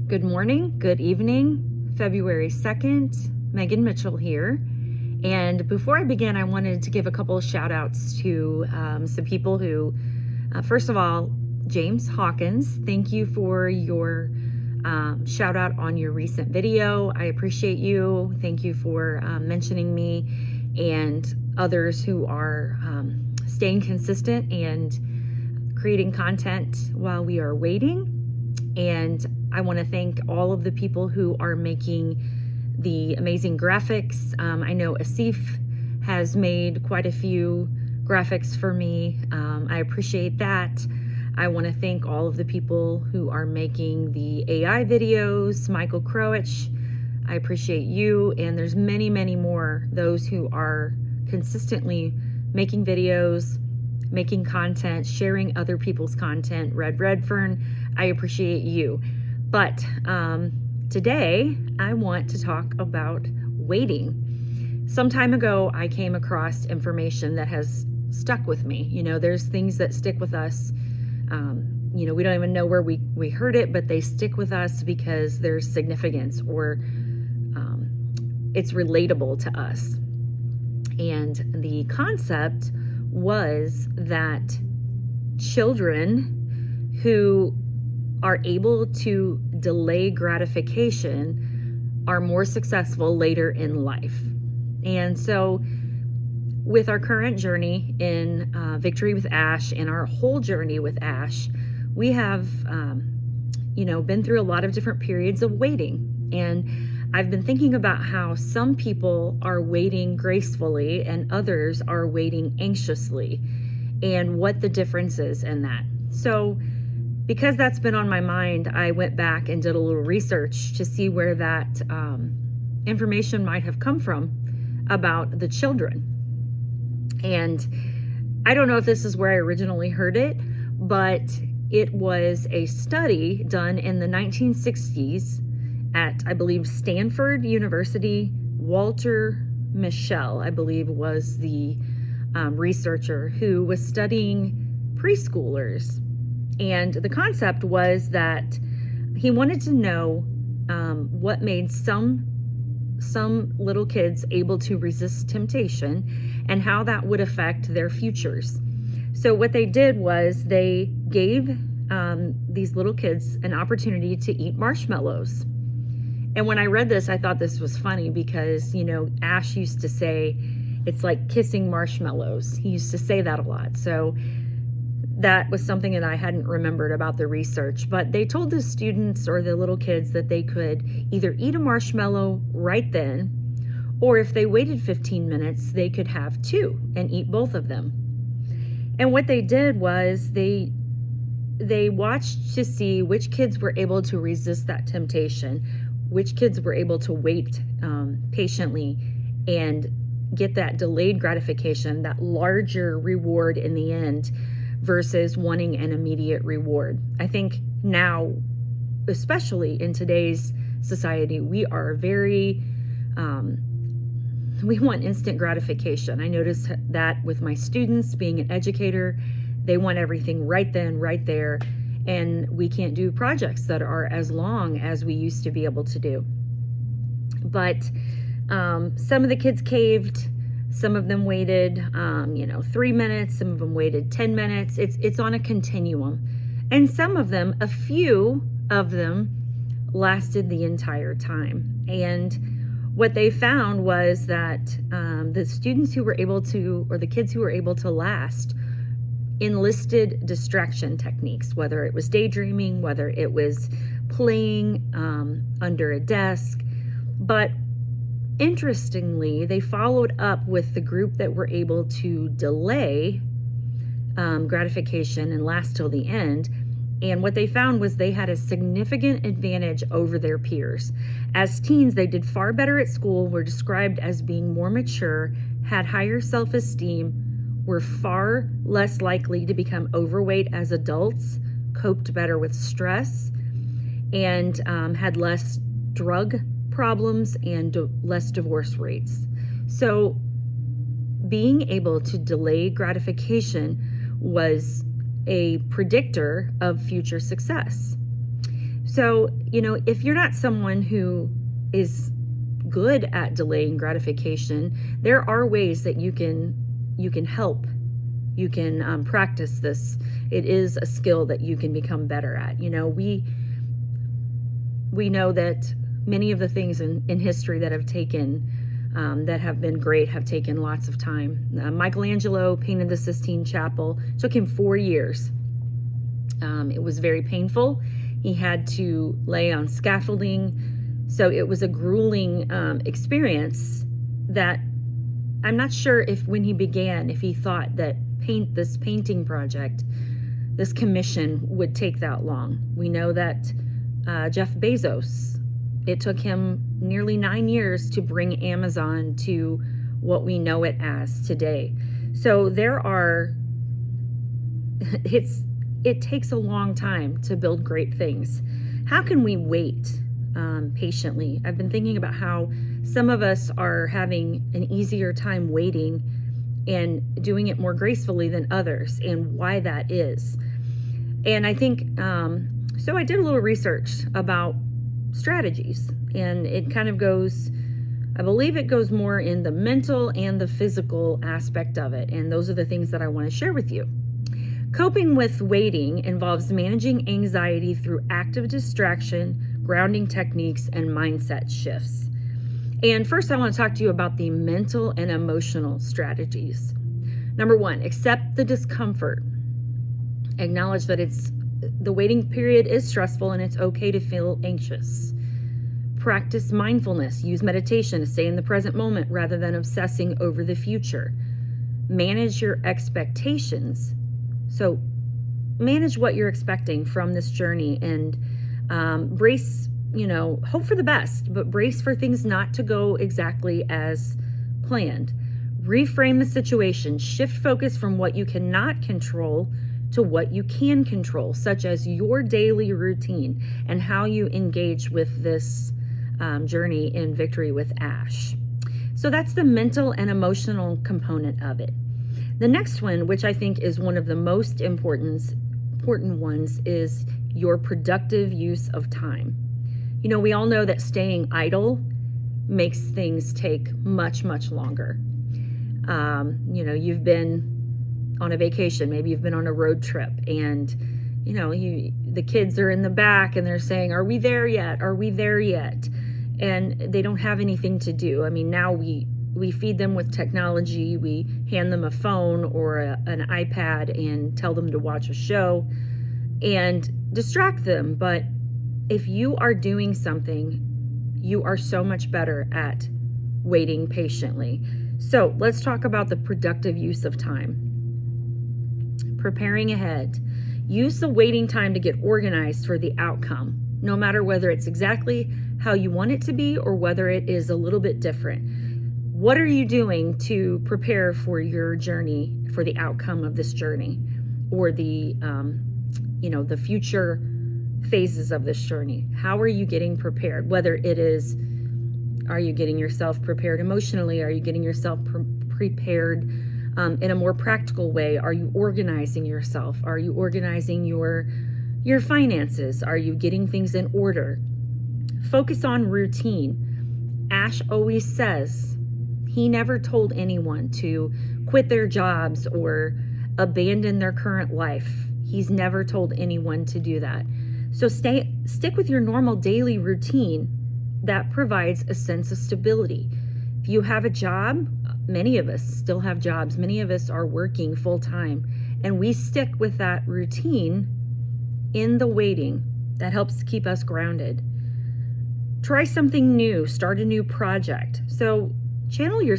Good morning, good evening, February 2nd, Megan Mitchell here. And before I begin, I wanted to give a couple of shout outs to some people who, first of all, James Hawkins, thank you for your shout out on your recent video. I appreciate you. Thank you for mentioning me and others who are staying consistent and creating content while we are waiting. And I want to thank all of the people who are making the amazing graphics. I know Asif has made quite a few graphics for me. I appreciate that. I want to thank all of the people who are making the AI videos. Michael Crowich, I appreciate you. And there's many, many more, those who are consistently making videos, making content, sharing other people's content. Red Redfern, I appreciate you. But today I want to talk about waiting. Some time ago, I came across information that has stuck with me. You know, there's things that stick with us. We don't even know where we heard it, but they stick with us because there's significance or it's relatable to us. And the concept was that children who are able to delay gratification are more successful later in life. And so with our current journey in Victory with Ash and our whole journey with Ash, we have, been through a lot of different periods of waiting. And I've been thinking about how some people are waiting gracefully and others are waiting anxiously, and what the difference is in that. So because that's been on my mind, I went back and did a little research to see where that information might have come from about the children. And I don't know if this is where I originally heard it, but it was a study done in the 1960s at, I believe, Stanford University. Walter Mischel, I believe, was the researcher who was studying preschoolers. And the concept was that he wanted to know what made some little kids able to resist temptation and how that would affect their futures. So what they did was they gave these little kids an opportunity to eat marshmallows. And when I read this, I thought this was funny because, Ash used to say, it's like kissing marshmallows. He used to say that a lot. So that was something that I hadn't remembered about the research. But they told the students or the little kids that they could either eat a marshmallow right then, or if they waited 15 minutes, they could have two and eat both of them. And what they did was they watched to see which kids were able to resist that temptation, which kids were able to wait patiently and get that delayed gratification, that larger reward in the end, versus wanting an immediate reward. I think now, especially in today's society, we are very, we want instant gratification. I notice that with my students, being an educator, they want everything right then, right there. And we can't do projects that are as long as we used to be able to do. But some of the kids caved. Some of them waited, 3 minutes. Some of them waited 10 minutes. It's on a continuum. And some of them, a few of them, lasted the entire time. And what they found was that the students who were able to, or the kids who were able to last, enlisted distraction techniques, whether it was daydreaming, whether it was playing under a desk. But interestingly, they followed up with the group that were able to delay gratification and last till the end. And what they found was they had a significant advantage over their peers. As teens, they did far better at school, were described as being more mature, had higher self-esteem, were far less likely to become overweight as adults, coped better with stress, and had less drug problems and less divorce rates. So being able to delay gratification was a predictor of future success. So, if you're not someone who is good at delaying gratification, there are ways that you can help. You can practice this. It is a skill that you can become better at. We know that many of the things in history that have taken that have been great have taken lots of time. Michelangelo painted the Sistine Chapel. It took him 4 years. It was very painful. He had to lay on scaffolding. So it was a grueling experience that I'm not sure if when he began, if he thought that this painting project, this commission would take that long. We know that Jeff Bezos, it took him nearly 9 years to bring Amazon to what we know it as today. So it takes a long time to build great things. How can we wait patiently? I've been thinking about how some of us are having an easier time waiting and doing it more gracefully than others, and why that is. And I think, so I did a little research about strategies, and it kind of goes, I believe it goes more in the mental and the physical aspect of it. And those are the things that I want to share with you. Coping with waiting involves managing anxiety through active distraction, grounding techniques, and mindset shifts. And first, I want to talk to you about the mental and emotional strategies. Number 1, accept the discomfort. Acknowledge that the waiting period is stressful and it's okay to feel anxious. Practice mindfulness. Use meditation to stay in the present moment rather than obsessing over the future. Manage your expectations. So manage what you're expecting from this journey, and brace, hope for the best, but brace for things not to go exactly as planned. Reframe the situation. Shift focus from what you cannot control to what you can control, such as your daily routine and how you engage with this journey in Victory with Ash. So that's the mental and emotional component of it. The next one, which I think is one of the most important ones, is your productive use of time. We all know that staying idle makes things take much, much longer. You've been on a vacation, maybe you've been on a road trip, and the kids are in the back and they're saying, "Are we there yet? Are we there yet?" And they don't have anything to do. I mean, now we feed them with technology. We hand them a phone or an iPad and tell them to watch a show and distract them. But if you are doing something, you are so much better at waiting patiently. So let's talk about the productive use of time. Preparing ahead. Use the waiting time to get organized for the outcome, no matter whether it's exactly how you want it to be or whether it is a little bit different. What are you doing to prepare for your journey, for the outcome of this journey, or the future phases of this journey? How are you getting prepared? Whether it is, are you getting yourself prepared emotionally? Are you getting yourself prepared in a more practical way? Are you organizing yourself? Are you organizing your finances? Are you getting things in order? Focus on routine. Ash always says he never told anyone to quit their jobs or abandon their current life. He's never told anyone to do that. So stick with your normal daily routine that provides a sense of stability. If you have a job, many of us still have jobs. Many of us are working full time, and we stick with that routine in the waiting. That helps keep us grounded. Try something new, start a new project. So channel your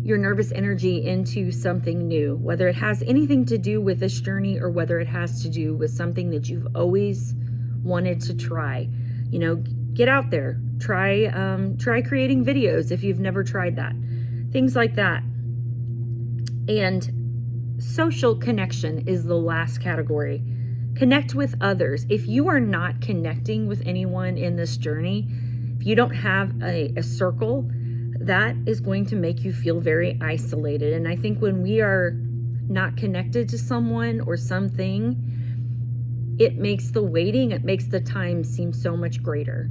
nervous energy into something new, whether it has anything to do with this journey or whether it has to do with something that you've always wanted to try. Get out there, try creating videos if you've never tried that, things like that. And social connection is the last category. Connect with others. If you are not connecting with anyone in this journey, if you don't have a circle, that is going to make you feel very isolated. And I think when we are not connected to someone or something, it makes the waiting, it makes the time seem so much greater.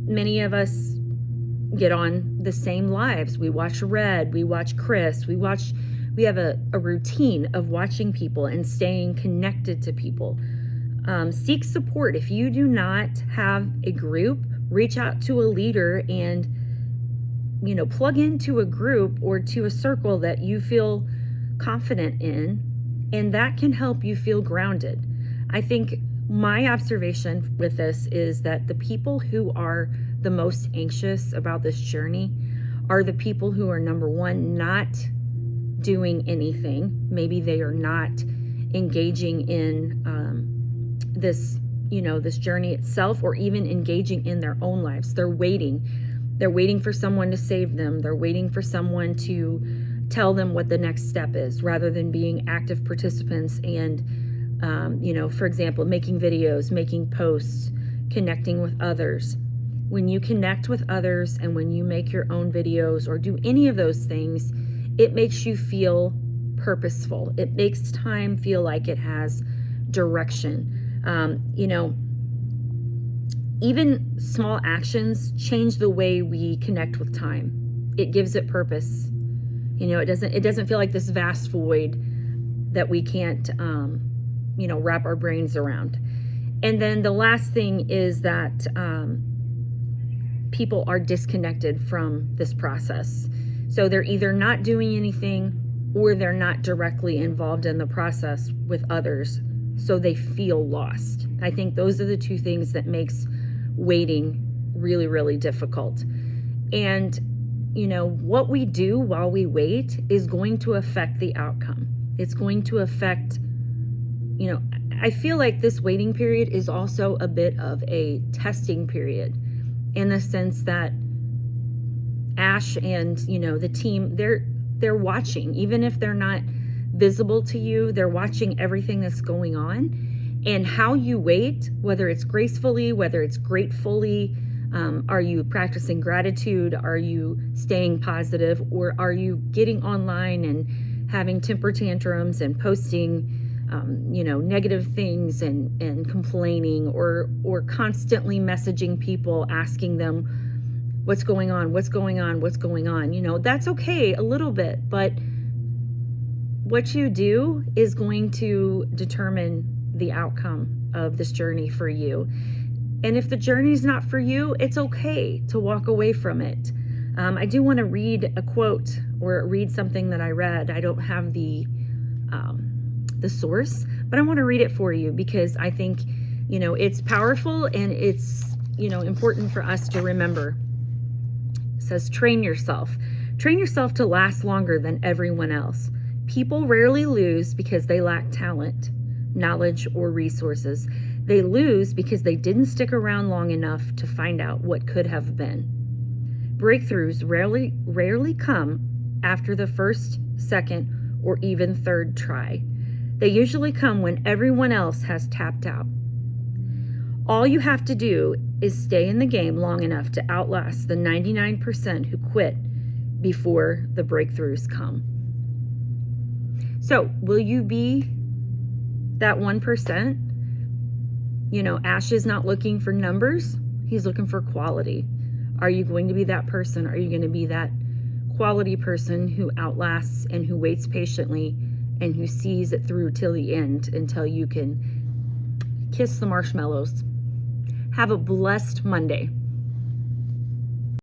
Many of us get on the same lives. We watch Red, we watch Chris, we have a routine of watching people and staying connected to people. Seek support. If you do not have a group, reach out to a leader and, plug into a group or to a circle that you feel confident in, and that can help you feel grounded. I think my observation with this is that the people who are the most anxious about this journey are the people who are, number one, not doing anything. Maybe they are not engaging in this journey itself, or even engaging in their own lives. They're waiting for someone to save them. They're waiting for someone to tell them what the next step is, rather than being active participants and for example, making videos, making posts, connecting with others. When you connect with others and when you make your own videos or do any of those things, it makes you feel purposeful. It makes time feel like it has direction. Even small actions change the way we connect with time. It gives it purpose. It doesn't feel like this vast void that we can't wrap our brains around. And then the last thing is that people are disconnected from this process. So they're either not doing anything or they're not directly involved in the process with others. So they feel lost. I think those are the two things that makes waiting really, really difficult. And, what we do while we wait is going to affect the outcome. It's going to affect, I feel like this waiting period is also a bit of a testing period, in the sense that Ash and, the team, they're watching. Even if they're not visible to you, they're watching everything that's going on. And how you wait, whether it's gracefully, whether it's gratefully, are you practicing gratitude? Are you staying positive? Or are you getting online and having temper tantrums and posting negative things and complaining, or constantly messaging people, asking them what's going on, that's okay a little bit, but what you do is going to determine the outcome of this journey for you. And if the journey is not for you, it's okay to walk away from it. I do want to read a quote or read something that I read. I don't have the source, but I want to read it for you because I think, it's powerful and it's, important for us to remember. It says, train yourself to last longer than everyone else. People rarely lose because they lack talent, knowledge, or resources. They lose because they didn't stick around long enough to find out what could have been. Breakthroughs rarely come after the first, second, or even third try. They usually come when everyone else has tapped out. All you have to do is stay in the game long enough to outlast the 99% who quit before the breakthroughs come. So, will you be that 1%? Ash is not looking for numbers. He's looking for quality. Are you going to be that person? Are you going to be that quality person who outlasts and who waits patiently and who sees it through till the end, until you can kiss the marshmallows? Have a blessed Monday.